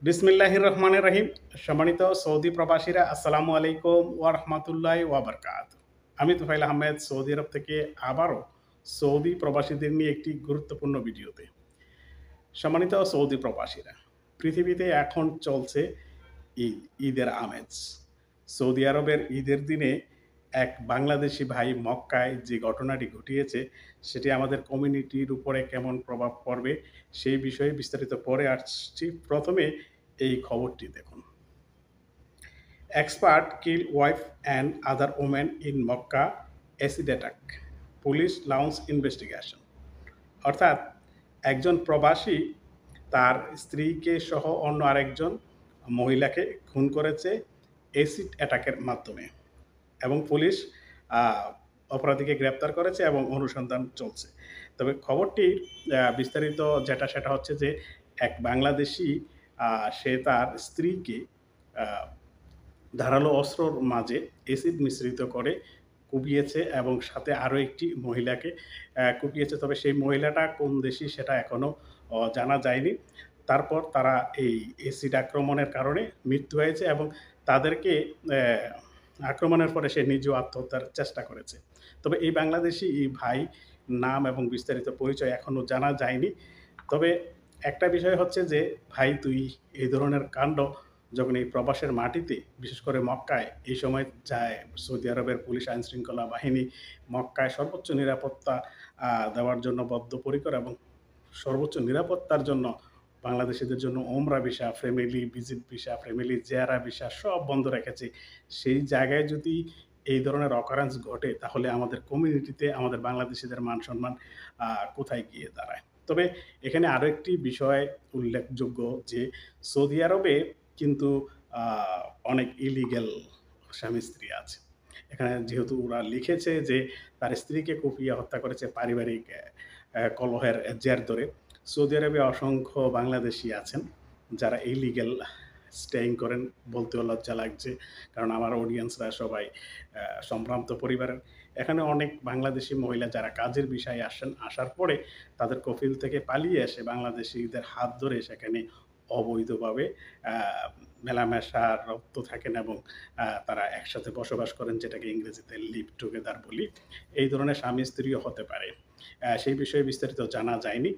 বিসমিল্লাহির রহমানির রহিম। সম্মানিত সৌদি প্রবাসীরা আসসালামু আলাইকুম ওয়া রাহমাতুল্লাহি ওয়া বারাকাতুহু। আমি তুফাইল আহমেদ সৌদি আরব থেকে আবারও সৌদি প্রবাসীদের নিয়ে একটি গুরুত্বপূর্ণ ভিডিওতে। সম্মানিত সৌদি প্রবাসীরা, পৃথিবীতে এখন চলছে ঈদ, ঈদের আমেজ। সৌদি আরবের ঈদের দিনে এক বাংলাদেশি ভাই মক্কায় যে ঘটনাটি ঘটিয়েছে, সেটি আমাদের কমিউনিটির উপরে কেমন প্রভাব পড়বে, সেই বিষয়ে বিস্তারিত পরে আসছি। প্রথমে এই খবরটি দেখুন। Expert kill wife and other women in Mecca acid attack, police launch investigation. অর্থাৎ একজন প্রবাসী তার স্ত্রীকে সহ অন্য আরেকজন মহিলাকে খুন করেছে অ্যাসিড অ্যাটাকের মাধ্যমে, এবং পুলিশ অপরাধীকে গ্রেপ্তার করেছে এবং অনুসন্ধান চলছে। তবে খবরটির বিস্তারিত সেটা হচ্ছে যে এক বাংলাদেশি সে তার স্ত্রীকে ধারালো অস্ত্রর মাঝে অ্যাসিড মিশ্রিত করে কুপিয়েছে এবং সাথে আরও একটি মহিলাকে কুপিয়েছে। তবে সেই মহিলাটা কোন দেশি সেটা এখনও জানা যায়নি। তারপর তারা এই অ্যাসিড আক্রমণের কারণে মৃত্যু হয়েছে এবং তাদেরকে আক্রমণের পরে সে নিজেও আত্মহত্যার চেষ্টা করেছে। তবে এই বাংলাদেশি ভাই নাম এবং বিস্তারিত পরিচয় এখনও জানা যায়নি। তবে একটা বিষয় হচ্ছে যে, ভাই তুই এই ধরনের কাণ্ড যখন এই প্রবাসের মাটিতে, বিশেষ করে মক্কায় এই সময় যায়, সৌদি আরবের পুলিশ আইনশৃঙ্খলা বাহিনী মক্কায় সর্বোচ্চ নিরাপত্তা দেওয়ার জন্য বদ্ধপরিকর এবং সর্বোচ্চ নিরাপত্তার জন্য বাংলাদেশিদের জন্য ওমরা visa, family visit visa, family Jiara visa সব বন্ধ রেখেছে। সেই জায়গায় যদি এই ধরনের অকারেন্স ঘটে, তাহলে আমাদের কমিউনিটিতে আমাদের বাংলাদেশিদের মান সম্মান কোথায় গিয়ে দাঁড়ায়। তবে এখানে আরও একটি বিষয় উল্লেখযোগ্য যে সৌদি আরবে কিন্তু অনেক ইলিগ্যাল স্বামী স্ত্রী আছে। এখানে যেহেতু ওরা লিখেছে যে তার স্ত্রীকে কুপিয়ে হত্যা করেছে পারিবারিক কলহের জের ধরে, সৌদি আরবে অসংখ্য বাংলাদেশি আছেন যারা ইলিগ্যাল স্টেইং করেন। বলতেও লজ্জা লাগছে, কারণ আমার অডিয়েন্সরা সবাই সম্ভ্রান্ত পরিবারের। এখানে অনেক বাংলাদেশি মহিলা যারা কাজের বিষয়ে আসেন, আসার পরে তাদের কফিল থেকে পালিয়ে এসে বাংলাদেশিদের হাত ধরে সেখানে অবৈধভাবে মেলামেশা রপ্ত থাকেন এবং তারা একসাথে বসবাস করেন, যেটাকে ইংরেজিতে লিভ টুগেদার বলি। এই ধরনের স্বামী স্ত্রীও হতে পারে, সেই বিষয়ে বিস্তারিত জানা যায়নি।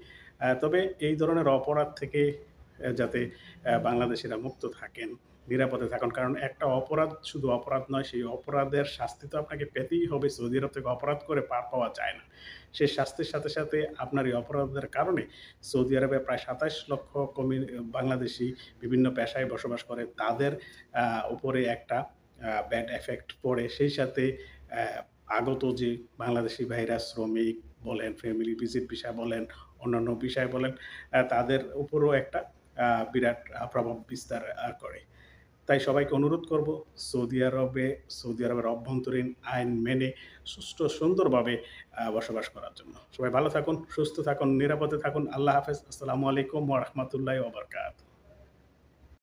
তবে এই ধরনের অপরাধ থেকে যাতে বাংলাদেশিরা মুক্ত থাকেন, নিরাপদে থাকুন। কারণ একটা অপরাধ শুধু অপরাধ নয়, সেই অপরাধের শাস্তি তো আপনাকে পেতেই হবে। সৌদি আরব থেকে অপরাধ করে পার পাওয়া যায় না। সেই শাস্তির সাথে সাথে আপনার এই অপরাধের কারণে সৌদি আরবে প্রায় ২৭ লক্ষ বাংলাদেশি বিভিন্ন পেশায় বসবাস করে, তাদের উপরে একটা ব্যাড এফেক্ট পড়ে। সেই সাথে আগত যে বাংলাদেশি ভাইরা শ্রমিক বলেন, ফ্যামিলি ভিজিট ভিসা বলেন, অন্যান্য বিষয় বলেন, তাদের উপরও একটা বিরাট প্রভাব বিস্তার করে। তাই সবাইকে অনুরোধ করব সৌদি আরবের অভ্যন্তরীণ আইন মেনে সুষ্ঠু সুন্দরভাবে বসবাস করার জন্য। সবাই ভালো থাকুন, সুস্থ থাকুন, নিরাপদে থাকুন। আল্লাহ হাফেজ। আসসালামু আলাইকুম ওয়া রাহমাতুল্লাহি ওয়া বারাকাতুহু।